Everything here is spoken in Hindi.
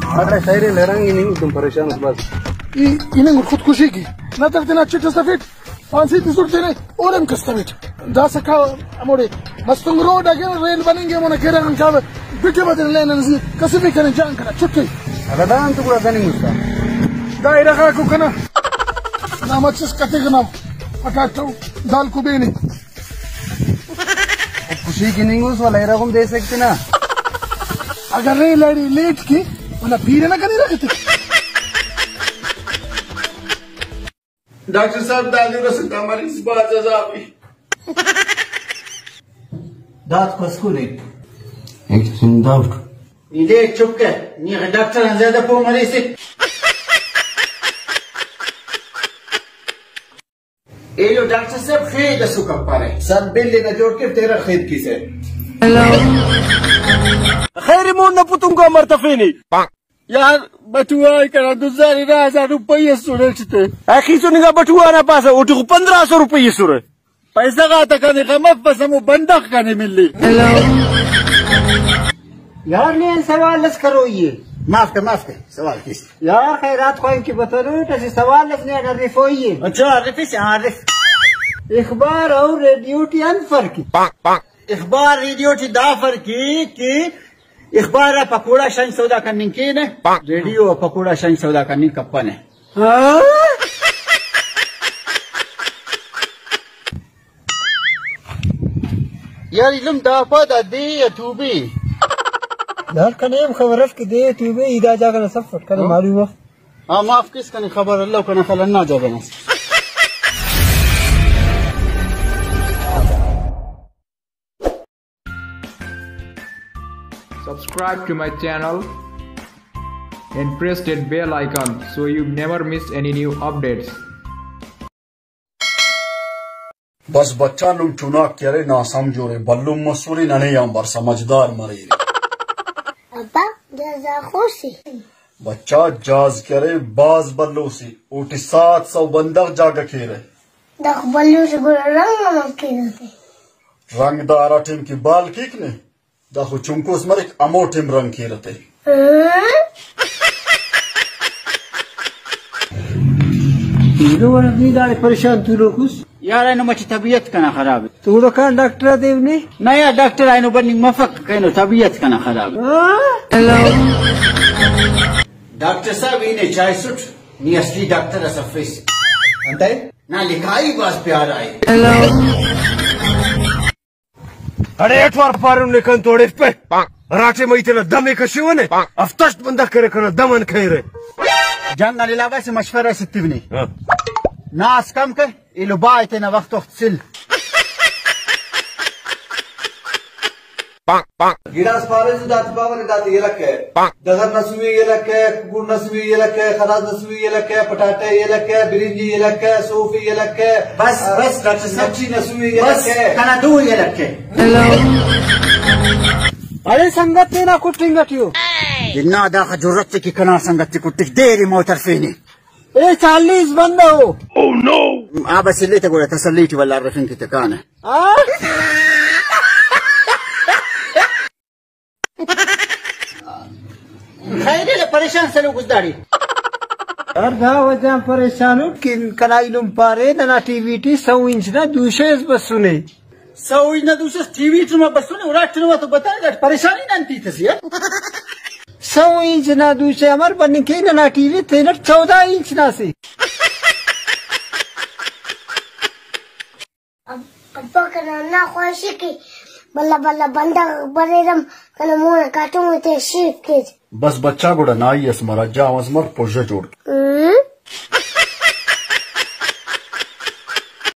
अरे शायरी लहराएंगे नहीं तुम परेशान हो बस इन्हें खुदकुशी की ना तक देना चिट्टा सफेद फांसी तिसुर तेरे और हम कस्टमेट दा सका अमोरे बस तुम रोड आगे रेल बनेंगे मोना केरा हम क्या बिटे बदल लेना नसी कसी भी करें जान करा चुटकी अरे दान तो पूरा नहीं मुस्ता दायरा का को कना ना मत कते कना पटाटो दाल को भी नहीं खुशी की नहीं उस वाला रकम दे सकते ना अगर रे लड़ी लेट की वना पीरे ना करी रखते डॉक्टर साहब दादी को सकता हमारी इस बात अजाबी दांत कसको नहीं एक सुंदर इले चुप के नहीं डॉक्टर ज्यादा पो मरी से ये लो डॉक्टर साहब खैर दसो कब पारे सब बिल लेना जोड़ के तेरा खैर की से खैर मोन न पुतुम को मरतफीनी यार बटुआ करा 2000 रुपये सुरक्षित आखिर सुनेगा बटुआ ना पास उठ 1500 रुपये सुरे पैसा का तक का मत बस हम बंदक का नहीं मिल यार ने सवाल लस करो ये माफ कर सवाल किस यार खैरात को इनकी बता रहे हो सवाल लस ने रिफ हो ये अच्छा रिफ से हाँ रिफ इखबार और रेडियो की अनफर की इखबार रेडियो की दाफर की इखबार पकौड़ा शाइन सौदा करने की ने रेडियो पकौड़ा शाइन सौदा करने कप्पन है यार इलम दापा दादी अथूबी यार कनेम खबर के दे तूबे इदा जाकर सब फटकर मालूम हां माफ किस कने खबर अल्लाह कने खलना जाबे ना Subscribe to my channel and press that bell icon so you never miss any new updates. बस बच्चा नुम चुना करे ना समझो रे बल्लू मसूरी ना नहीं हम बर समझदार मरे अब्बा जजा खुशी बच्चा जाज करे बाज बल्लू सी उठी 700 बंदक जाके खेरे दख बल्लू से गोरा रंग नमक खेलते रंगदार टीम की बाल किक ने दखो चुमकोस मरिक अमो टीम रंग खेलते तू लोग अपनी दाल परेशान तू लोग कुछ यार आइनो मची तबीयत कना खराब है तू लोग का डॉक्टर देवने नया डॉक्टर आइनो बनी मफक कहनो तबीयत कना खराब हेलो डॉक्टर साहब इन्हें चाय सुट नी असली डॉक्टर असफिस अंते ना लिखाई बस प्यार आए हेलो अरे एठवार पारुन ने कन तोड़े पे राचे में इतना दम एक शिवने अफ्तश बंदा करे करना दमन खैरे जान ना लिलावा से मशवरा से तिबनी नास कम के इलो बायते ना वक्त सिल गिलास पारे से दांत पावर दांत ये लगे दगर नसवी ये लगे कुकुर नसवी ये लगे खराज नसवी ये लगे पटाटे ये लगे बिरिंजी ये लगे सूफी ये लगे बस डॉक्टर साहब सब्जी नसवी ये लगे खाना दो ये लगे अरे संगत ना कुटिंगटियो जिन्ना दा जरूरत की कना संगत कुटिक देरी मोटर फीनी ए 40 बंदा हो ओह नो आ बस लेते गोरा तसल्लीट वाला रफिन की तकान है खैर परेशान से लोग गुजदारी और गाँव वजह परेशान हो किन कनाइलुम पारे ना टीवी 100 इंच ना दूसरे बस सुने 100 इंच ना दूसरे टीवी में बस सुने उराट तो बताएगा परेशानी ना थी थी 100 इंच ना दूसरे हमारे बनी के ना टीवी थे ना 14 इंच ना से अब्बा का ना ख्वाहिश की बल्ला बल्ला बंदा बरेरम कल मोर काटू में ते शीप के बस बच्चा गुड़ा ना ही असमरा जा असमर पोजे जोड़